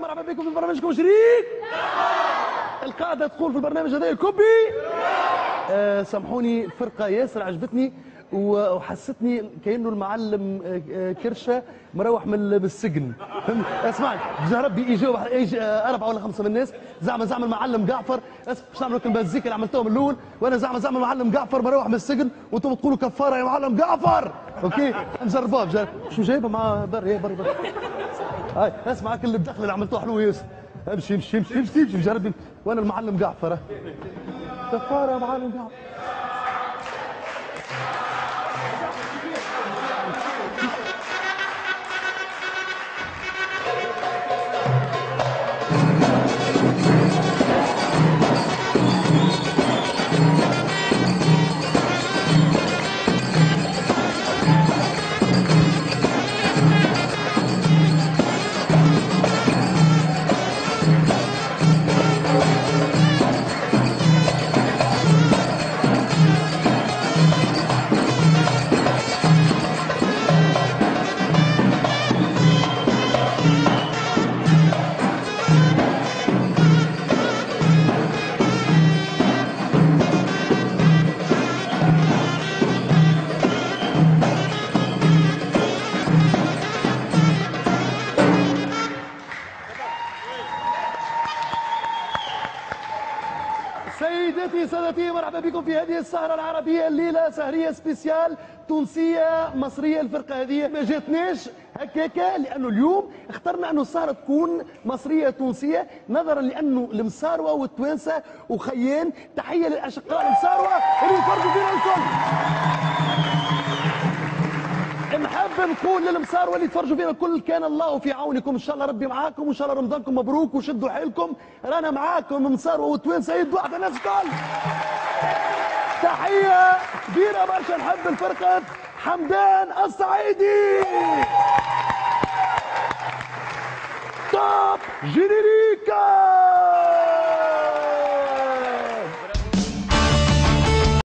مرحبا بكم في برنامجكم شريك. القاعدة تقول في البرنامج هذا الكوبي. سامحوني، الفرقة ياسر عجبتني وحستني كأنه المعلم كرشة مروح من السجن. اسمعني، ربي يجاوب 4 ولا 5 من الناس زعما المعلم جعفر. باش نعملوا لكم المزيكا اللي عملتوها من الاول، وانا زعما المعلم جعفر مروح من السجن وانتم تقولوا كفاره يا معلم جعفر. اوكي نجربوها. شو جايبه مع بري. هاي اسمع كل الدخل اللي عملتوه حلو ياسر. امشي جربي، وانا المعلم جعفر. كفاره يا معلم جعفر. سيداتي سادتي، مرحبا بكم في هذه السهرة العربية، الليلة سهرية سبيسيال تونسية مصرية. الفرقة هذه ما جاتناش هكاكا، لأنه اليوم اخترنا أنه السهرة تكون مصرية تونسية، نظرا لأنه المساروة والتوانسة وخيان. تحية للأشقاء المساروة اللي يفرجوا فينا الكل. نحب نقول للمساروة اللي يتفرجوا فينا الكل، كان الله في عونكم، ان شاء الله ربي معاكم، وان شاء الله رمضانكم مبروك وشدوا حيلكم. رانا معاكم مساروة وتوانسة، يد واحدة الناس الكل. تحيه كبيره برشا نحب الفرقه حمدان الصعيدي. توب جينيريكا.